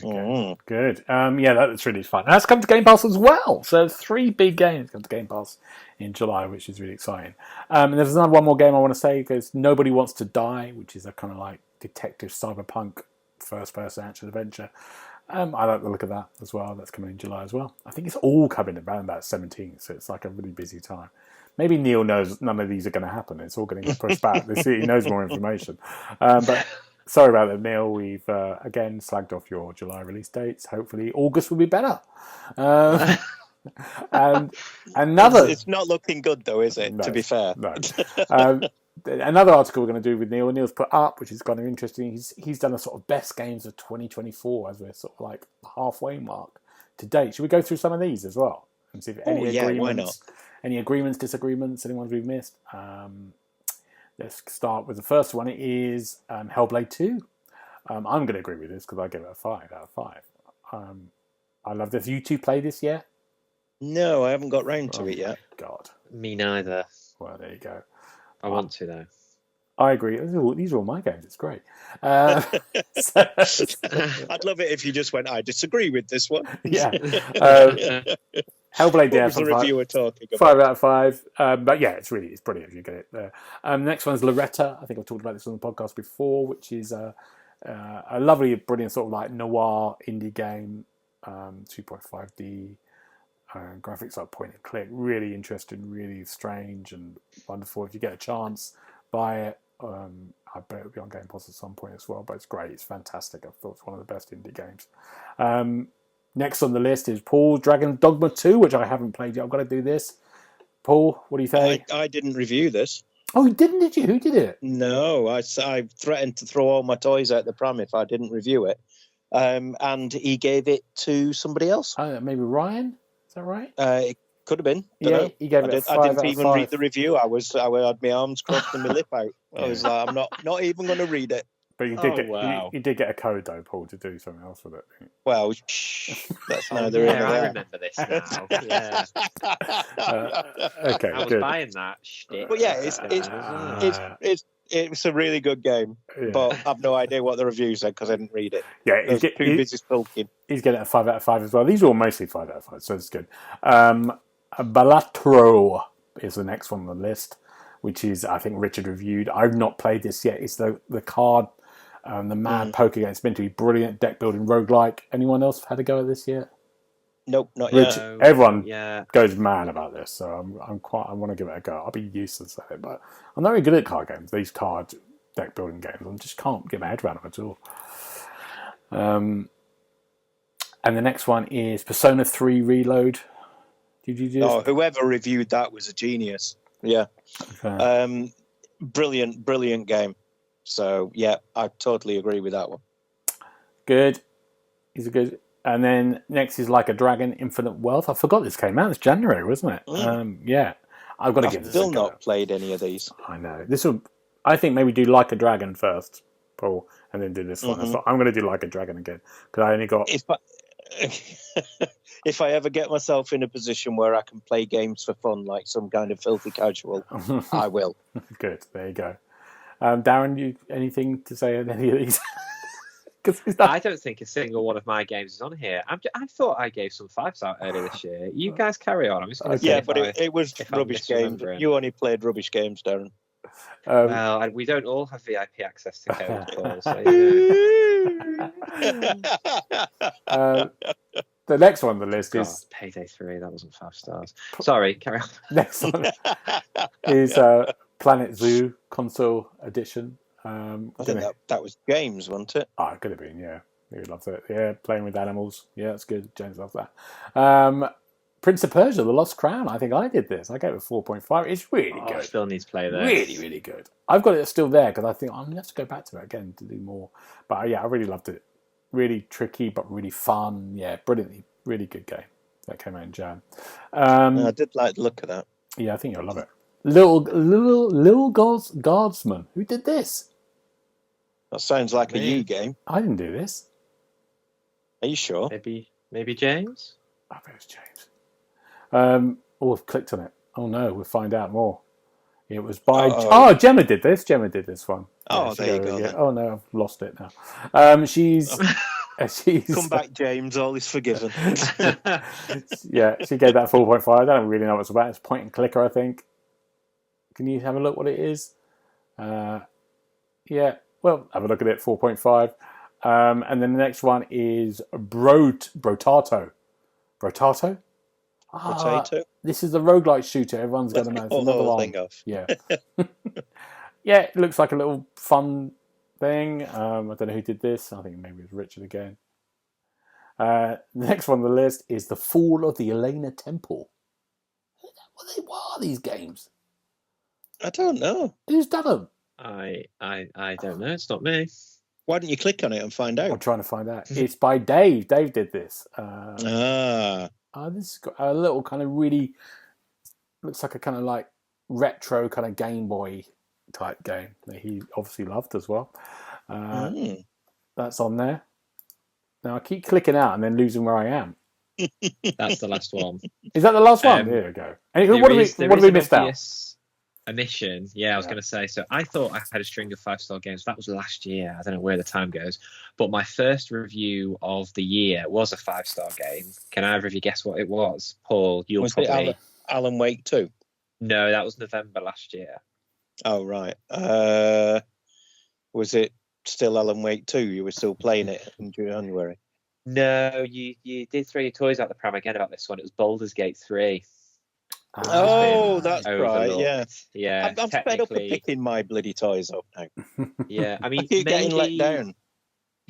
Yeah, good. That's really fun. And that's come to Game Pass as well. So 3 big games come to Game Pass in July, which is really exciting. And there's one more game I want to say, because Nobody Wants to Die, which is a kind of like detective cyberpunk first-person action adventure. I like the look of that as well. That's coming in July as well. I think it's all coming around about 17th, so it's like a really busy time. Maybe Neil knows none of these are going to happen. It's all going to get pushed back. He knows more information. But sorry about that, Neil. We've, again, slagged off your July release dates. Hopefully August will be better. And another... It's not looking good, though, is it, to be fair? No. Another article we're going to do with Neil. Neil's put up, which is kind of interesting. He's done a sort of best games of 2024 as we're sort of like halfway mark to date. Should we go through some of these as well and see if any agreements, why not? Any agreements, disagreements, any ones we've missed? Let's start with the first one. It is Hellblade 2. I'm going to agree with this because I give it a 5 out of 5. I love this. You two play this yet? No, I haven't got round to it yet. God. Me neither. Well, there you go. I want to, though. I agree. These are all my games. It's great. I'd love it if you just went, I disagree with this one. Yeah. Hellblade, what was the reviewer talking about? 5 out of 5. But yeah, it's brilliant if you get it there. Next one's Loretta. I think I've talked about this on the podcast before, which is a lovely, brilliant sort of like noir indie game, 2.5D. Graphics like point and click, really interesting, really strange and wonderful. If you get a chance, buy it. I bet it'll be on Game Pass at some point as well, but it's great. It's fantastic. I thought it's one of the best indie games. Next on the list is Paul Dragon's Dogma 2, which I haven't played yet. I've got to do this. Paul, what do you think? I didn't review this. Oh, you didn't, did you? Who did it? No, I threatened to throw all my toys out the pram if I didn't review it. And he gave it to somebody else. Maybe Ryan? Is that right? It could have been. Yeah, he gave it a 5 I didn't out of even 5. read the review. I had my arms crossed and my lip out. I was like, I'm not even going to read it. But you did get a code though, Paul, to do something else with it. Well, that's neither here nor I there. remember this now. Yeah. Okay, I was good. buying that shit. But yeah, it's a really good game. Yeah. But I've no idea what the review said because I didn't read it. Yeah, I was too busy sulking. He's getting a 5 out of 5 as well. These are all mostly 5 out of 5, so it's good. Balatro is the next one on the list, which is, I think, Richard reviewed. I've not played this yet. It's the card, the mad poker game. It's meant to be brilliant deck building roguelike. Anyone else had a go at this yet? Nope, not Richard, yet. everyone goes mad about this, so I want to give it a go. I'll be useless at it, but I'm not very good at card games. These card deck building games, I just can't get my head around them at all. And the next one is Persona 3 Reload. Did you do this? Oh, whoever reviewed that was a genius. Yeah. Okay. Brilliant game. So, yeah, I totally agree with that one. Good. He's a good. And then next is Like a Dragon, Infinite Wealth. I forgot this came out. It's January, wasn't it? Yeah. I've got to give this a go. I've still not played any of these. I know. I think maybe do Like a Dragon first, Paul, and then do this one. So I'm going to do Like a Dragon again because I only got... If I ever get myself in a position where I can play games for fun, like some kind of filthy casual, I will. Good. There you go. Darren, you anything to say on any of these? I don't think a single one of my games is on here. I thought I gave some 5s out earlier this year. You guys carry on. I'm just going to yeah, but it was rubbish games. You only played rubbish games, Darren. Well, we don't all have VIP access to code calls. So, you know. The next one on the list is Payday 3. That wasn't 5 stars. Sorry, carry on. Next one is Planet Zoo Console Edition. I think that was James, wasn't it? Oh, it could have been, yeah. He loves it. Yeah, playing with animals. Yeah, that's good. James loves that. Prince of Persia, The Lost Crown. I think I did this. I gave it 4.5. It's really good. I still need to play this. Really, really good. I've got it still there because I think I'm going to have to go back to it again to do more. But yeah, I really loved it. Really tricky, but really fun. Yeah, brilliantly. Really good game. That came out in Jan. I did like the look of that. Yeah, I think you'll love it. Little Guardsman. Who did this? That sounds like a you game. I didn't do this. Are you sure? Maybe James? I bet it's James. We've clicked on it. Oh no, we'll find out more. It was by... Gemma did this. Gemma did this one. Oh, there you go. Yeah. Oh no, I've lost it now. She's come back, James. All is forgiven. Yeah, she gave that 4.5. I don't really know what it's about. It's point and clicker, I think. Can you have a look what it is? Yeah. Well, have a look at it. 4.5. And then the next one is Brotato. Brotato? Potato. This is the roguelike shooter. Everyone's got to know. It's another one. Yeah. Yeah, it looks like a little fun thing. I don't know who did this. I think maybe it was Richard again. The next one on the list is The Fall of the Elena Temple. What are these games? I don't know. Who's done them? I don't know. It's not me. Why don't you click on it and find out? I'm trying to find out. It's by Dave. Dave did this. Ah. This has got a little kind of really looks like a kind of like retro kind of Game Boy type game that he obviously loved as well. That's on there. Now I keep clicking out and then losing where I am. That's the last one. Is that the last one? There we go. And what have we missed out? Omission. Yeah, I was going to say. So I thought I had a string of 5-star games. That was last year. I don't know where the time goes. But my first review of the year was a 5-star game. Can either of you guess what it was? Paul, you'll was probably... it Alan Wake 2? No, that was November last year. Oh, right. Was it still Alan Wake 2? You were still playing it in January? No, you did throw your toys out the pram again about this one. It was Baldur's Gate 3. Oh, that's overlooked. right. Yeah, yeah. I'm fed up of picking my bloody toys up now. Yeah, I mean, I keep getting let down.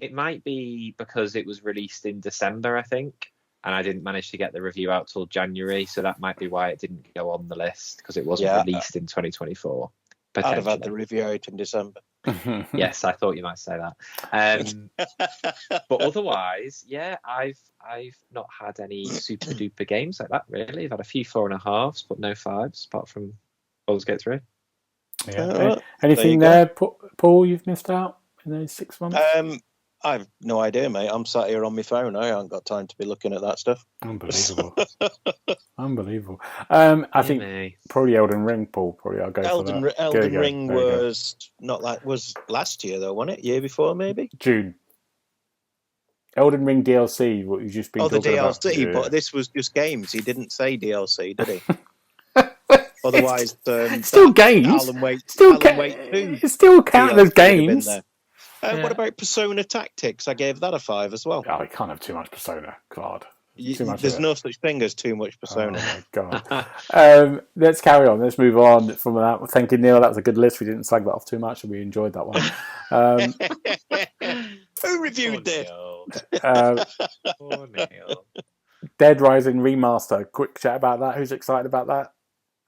It might be because it was released in December, I think, and I didn't manage to get the review out till January, so that might be why it didn't go on the list because it wasn't released in 2024. I'd have had the review out in December. Yes, I thought you might say that. But otherwise, yeah, I've not had any super duper games like that really. I've had a few 4.5s, but no 5s, apart from Baldur's Gate 3. Yeah. Anything there, Paul? You've missed out in those 6 months? I've no idea, mate. I'm sat here on my phone. I haven't got time to be looking at that stuff. Unbelievable. Unbelievable. I think probably Elden Ring, Paul. Probably I'll go for that. Elden Ring was was last year though, wasn't it? Year before, maybe? June. Elden Ring DLC, what you've just been talking about. Oh, the DLC, but this was just games. He didn't say DLC, did he? Otherwise, still games. Alan Wake 2. It's still counting as games. What about Persona Tactics? I gave that a 5 as well. Oh, you can't have too much Persona, Claude. There's no such thing as too much Persona. Oh, my God. Let's carry on. Let's move on from that. Thank you, Neil. That was a good list. We didn't slag that off too much, and we enjoyed that one. Who reviewed this? Neil. Dead Rising Remaster. Quick chat about that. Who's excited about that?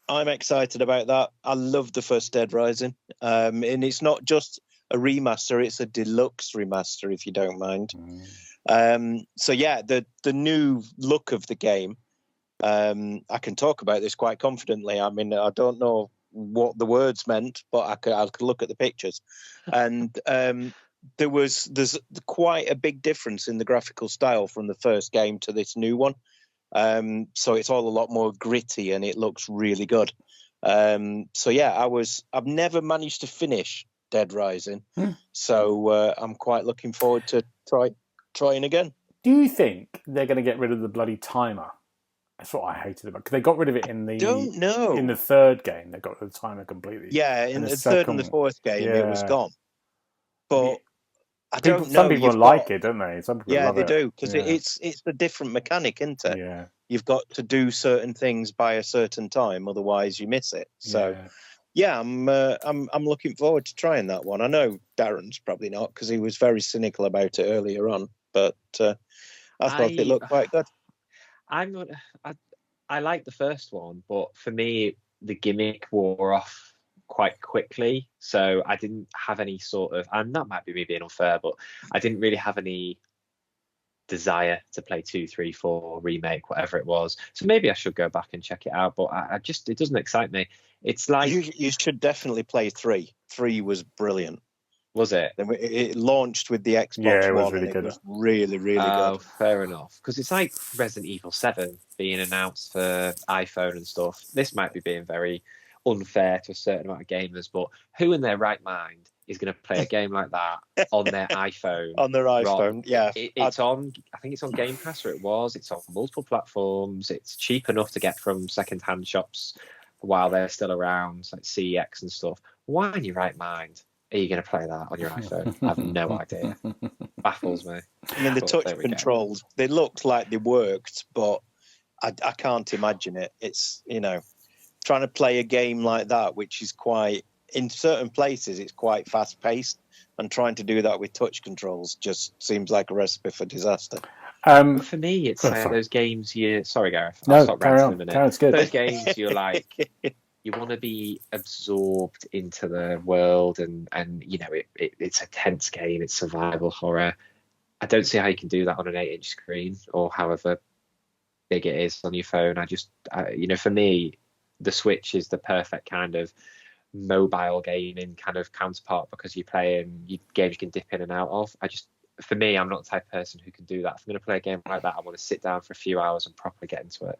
I'm excited about that. I love the first Dead Rising. And it's not just a remaster, it's a deluxe remaster, if you don't mind. So yeah, the new look of the game, I can talk about this quite confidently. I mean, I don't know what the words meant, but I could look at the pictures, and there's quite a big difference in the graphical style from the first game to this new one. So it's all a lot more gritty and it looks really good. So yeah, I've never managed to finish Dead Rising, so I'm quite looking forward to trying again. Do you think they're going to get rid of the bloody timer? That's what I hated about, because they got rid of it in the in the third game. They got rid of the timer completely. Yeah, in the third and the fourth game, it was gone. But some people like it, don't they? Some people love they do, because it's a different mechanic, isn't it? Yeah, you've got to do certain things by a certain time, otherwise you miss it. So. Yeah, I'm looking forward to trying that one. I know Darren's probably not, because he was very cynical about it earlier on, but I thought it looked quite good. I like the first one, but for me the gimmick wore off quite quickly, so I didn't have any sort of, and that might be me being unfair, but I didn't really have any desire to play 2, 3, 4 remake, whatever it was. So maybe I should go back and check it out, but it doesn't excite me. It's like you should definitely play 3. 3 was brilliant. Was it? It launched with the Xbox One, and it was really, really good. Fair enough. Because it's like Resident Evil 7 being announced for iPhone and stuff. This might be being very unfair to a certain amount of gamers, but who in their right mind is going to play a game like that on their iPhone? On their iPhone, yeah. It's on. I think it's on Game Pass, or it was. It's on multiple platforms. It's cheap enough to get from second-hand shops while they're still around, like CEX and stuff. Why in your right mind are you going to play that on your iPhone? I have no idea. baffles me. I mean, the But touch there we go. controls, they looked like they worked, but I can't imagine it. It's, trying to play a game like that, which is quite, in certain places, it's quite fast-paced, and trying to do that with touch controls just seems like a recipe for disaster. But for me, it's sorry. those games Sorry, Gareth. No, I'll stop carry ranting on. in a minute. Carry on, it's good. Those games you're like, you want to be absorbed into the world, and it's a tense game. It's survival horror. I don't see how you can do that on an 8-inch screen or however big it is on your phone. For me, the Switch is the perfect kind of mobile gaming kind of counterpart, because you're playing games you can dip in and out of. For me, I'm not the type of person who can do that. If I'm going to play a game like that, I want to sit down for a few hours and properly get into it.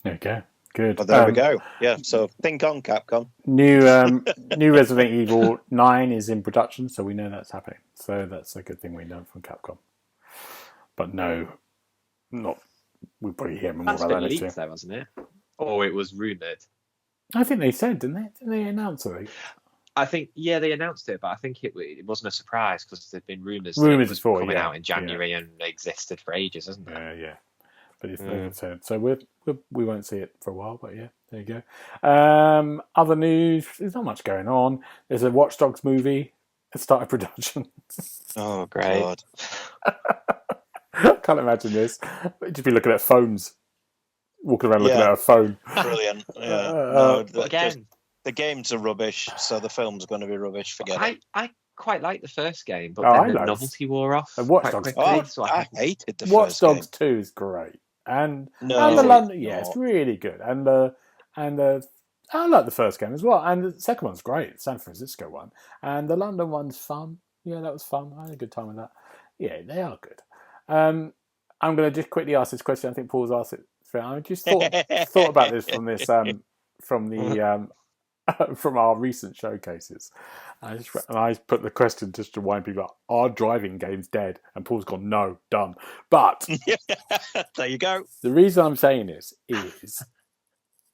Okay, good. Well, there we go. Yeah, so think on, Capcom. New Resident Evil 9 is in production, so we know that's happening. So that's a good thing we know from Capcom. But no, we'll probably hear more That's about been that next year. leaked, though, hasn't it? Or it was rumoured. I think they said, didn't they? Didn't they announce it? I think, they announced it, but I think it wasn't a surprise, because there'd been rumours before, coming out in January and existed for ages, hasn't it? Yeah. But if they said so, we won't see it for a while. But yeah, there you go. Other news: there's not much going on. There's a Watch Dogs movie. It started production. Oh, great! God. I can't imagine this. Just be looking at phones, walking around looking at a phone. Brilliant. Yeah. Again, the games are rubbish, so the film's going to be rubbish. Forget it. I quite liked the first game, but then the novelty wore off. Watch Dogs. I hated the Watch first Dogs game. 2 is great, and the No, London, it's really good, and I like the first game as well, and the second one's great, the San Francisco one, and the London one's fun. Yeah, that was fun. I had a good time with that. Yeah, they are good. I'm going to just quickly ask this question. I think Paul's asked it. I just thought about this from our recent showcases. I put the question just to wind people up: are driving games dead? And Paul's gone, no, done. But there you go. The reason I'm saying this is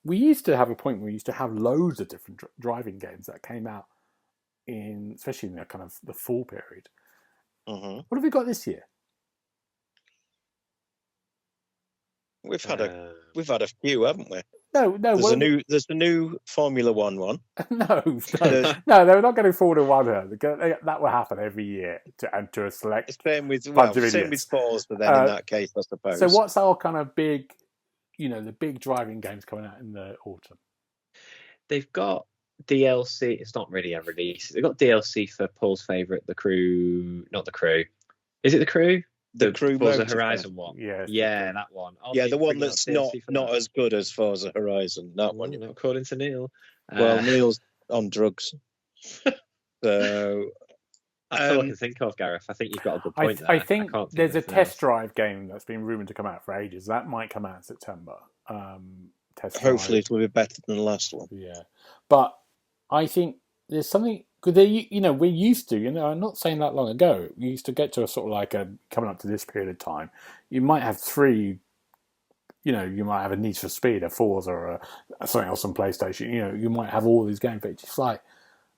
we used to have a point where we used to have loads of different driving games that came out especially in the kind of the fall period. Mm-hmm. What have we got this year? We've had a few, haven't we? No. There's a new Formula One. No, they're not getting Formula One here. That will happen every year to a select. Same with Forza, then in that case, I suppose. So what's our kind of big, the big driving games coming out in the autumn? They've got DLC. It's not really a release. They've got DLC for Paul's favourite, The Crew. Not The Crew. Is it The Crew? The Crew Forza Horizon one. Yeah, that one. The one that's not as good as Forza Horizon. That one. Not according to Neil. Well, Neil's on drugs. So that's all I can think of, Gareth. I think you've got a good point there. I think there's a test drive game that's been rumoured to come out for ages. That might come out in September. Hopefully it will be better than the last one. Yeah. But I think there's something... Because we used to, I'm not saying that long ago, we used to get to a sort of like coming up to this period of time, you might have three, you might have a Need for Speed, a Forza, or something else on PlayStation, you might have all these games, but it's just like,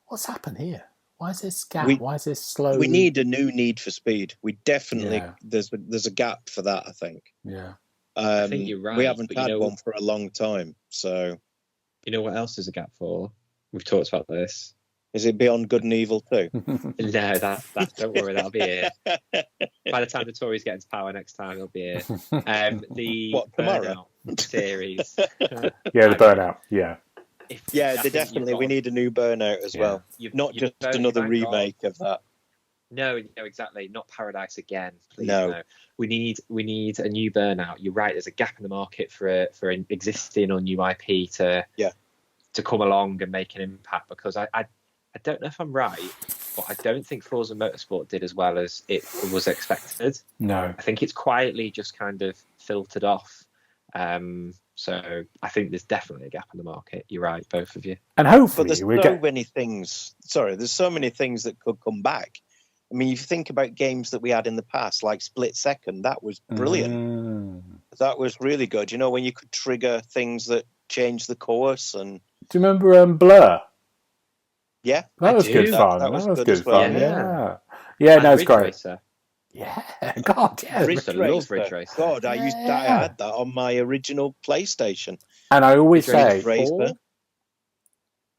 what's happened here? Why is this gap? Why is this slow? We need a new Need for Speed. We definitely, there's a gap for that, I think. Yeah. I think you're right. We haven't had one for a long time, so. You know what else there's a gap for? We've talked about this. Is it Beyond Good and Evil too? No, that don't worry, that'll be here. By the time the Tories get into power next time, it'll be here. The tomorrow? Burnout series. The Burnout, yeah. They definitely, we need a new Burnout as well. Not just another remake of that. No, exactly. Not Paradise again, please. No. We need a new Burnout. You're right, there's a gap in the market for an existing or new IP to come along and make an impact, because I don't know if I'm right, but I don't think Forza Motorsport did as well as it was expected. No. I think it's quietly just kind of filtered off. So I think there's definitely a gap in the market. You're right, both of you. And hopefully... But there's many things... Sorry, there's so many things that could come back. I mean, if you think about games that we had in the past, like Split Second, that was brilliant. That was really good. When you could trigger things that change the course. And do you remember Blur? Yeah, that was good fun. That was good fun. Yeah. Yeah, no, And it's Ridge great. Racer. Yeah, God, yeah. I used to love Ridge Racer. God, I had that on my original PlayStation. And I always Ridge say, Racer 4?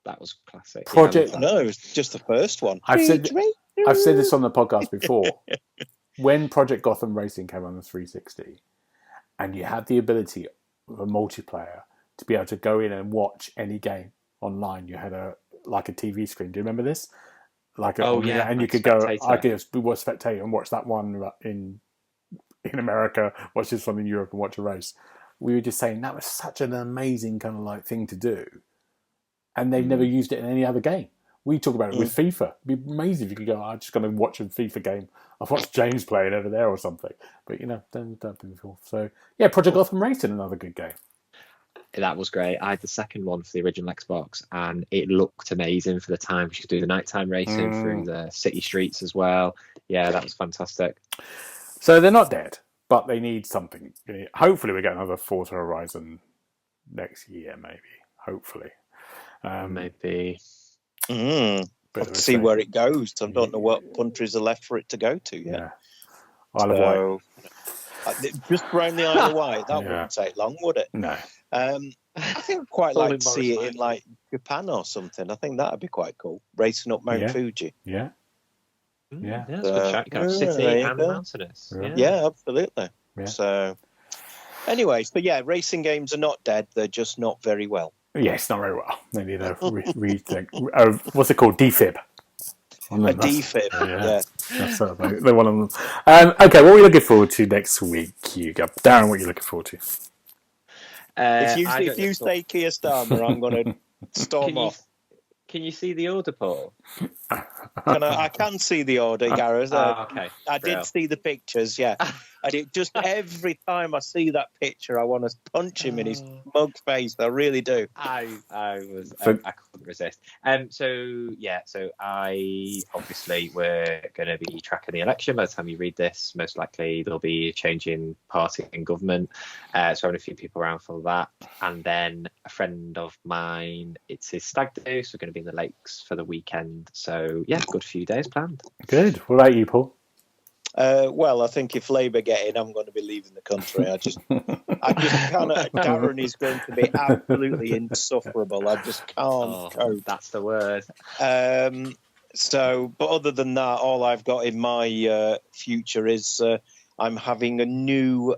That was classic. Project. Yeah, No, it was just the first one. I've said this on the podcast before. When Project Gotham Racing came on the 360, and you had the ability of a multiplayer to be able to go in and watch any game online, you had a TV screen. Do you remember this? And you could Spectator. I could be a spectator and watch that one in America, watch this one in Europe, and watch a race. We were just saying that was such an amazing kind of like thing to do, and they've never used it in any other game. We talk about it with FIFA. It'd be amazing if you could go, I'm just going to watch a FIFA game. I've watched James playing over there or something. But, don't be before. So, yeah, Project Gotham Racing, another good game. That was great. I had the second one for the original Xbox, and it looked amazing for the time. You could do the nighttime racing through the city streets as well. Yeah, that was fantastic. So they're not dead, but they need something. Hopefully we get another Forza Horizon next year, maybe. Hopefully. Maybe. Have to see where it goes. I don't know what countries are left for it to go to yet. Yeah. Isle of Wight. Just around the Isle of Wight, that wouldn't take long, would it? No. I think I'd quite like to see it in like Japan or something. I think that'd be quite cool. Racing up Mount Fuji. Yeah. Yeah, that's a good chat. You can have city and mountainous. Yeah, absolutely. Yeah. So, anyway, racing games are not dead. They're just not very well. Yes, not very well. They need a rethink. What's it called? DFib. A DFib. Yeah. That's they're one of them. Okay, what are we looking forward to next week, Hugo? Darren, what are you looking forward to? If you say Keir Starmer, I'm going to storm off. Can you see the order, Paul? I can see the order, Gareth. Okay. I did see the pictures, yeah. I did. Just every time I see that picture, I want to punch him in his mug face. I really do. I couldn't resist. So I obviously we're going to be tracking the election. By the time you read this, most likely there'll be a change in party and government. So having a few people around for that, and then a friend of mine, it's his stag do, so we're going to be in the lakes for the weekend. So yeah, good few days planned. Good. What about you, Paul? Well, I think if Labour get in, I'm going to be leaving the country. I just cannot. Darren is going to be absolutely insufferable. I just can't cope. That's the word. But other than that, all I've got in my future is I'm having a new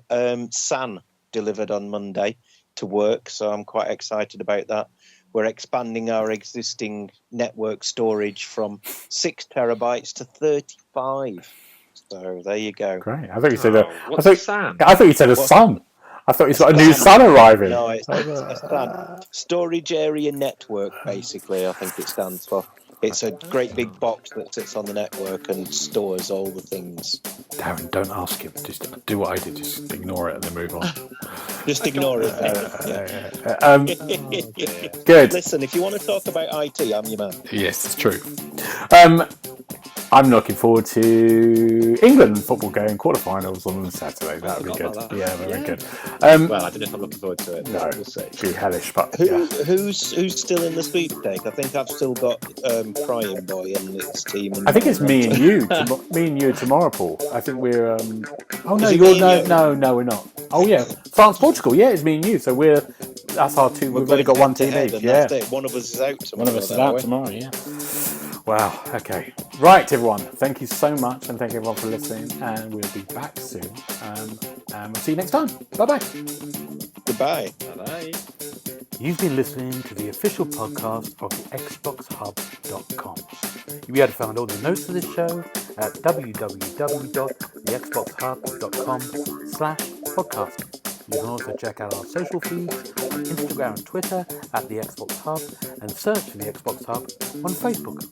SAN delivered on Monday to work, so I'm quite excited about that. We're expanding our existing network storage from 6 terabytes to 35. So there you go. Great. I thought you said SAN? I thought you said a son. I thought he's got a new son arriving. No, it's a SAN. Storage Area Network, basically, I think it stands for. It's a great big box that sits on the network and stores all the things. Darren, don't ask him. Just do what I did. Just ignore it and then move on. Just ignore it, Darren. Yeah. Good. Listen, if you want to talk about IT, I'm your man. Yes, it's true. I'm looking forward to England football game quarterfinals on Saturday. That'll be good. Yeah, very good. Well, I don't know if I'm looking forward to it. No, we'll see. It'll be hellish. But who's still in the sweepstake? I think I've still got Crying Boy and his team. I think it's me and you. Me and you tomorrow, Paul. I think we're. Oh no, no, we're not. Oh yeah, France, Portugal. Yeah, it's me and you. So that's our two. We've only got one team each. Yeah, one of us is out tomorrow. One of us is out tomorrow. Yeah. Wow, okay. Right, everyone. Thank you so much, and thank you everyone for listening, and we'll be back soon. And we'll see you next time. Bye-bye. Goodbye. Bye-bye. You've been listening to the official podcast of TheXboxHub.com. You'll be able to find all the notes of this show at www.thexboxhub.com/podcast. You can also check out our social feeds on Instagram and Twitter at The Xbox Hub, and search for The Xbox Hub on Facebook.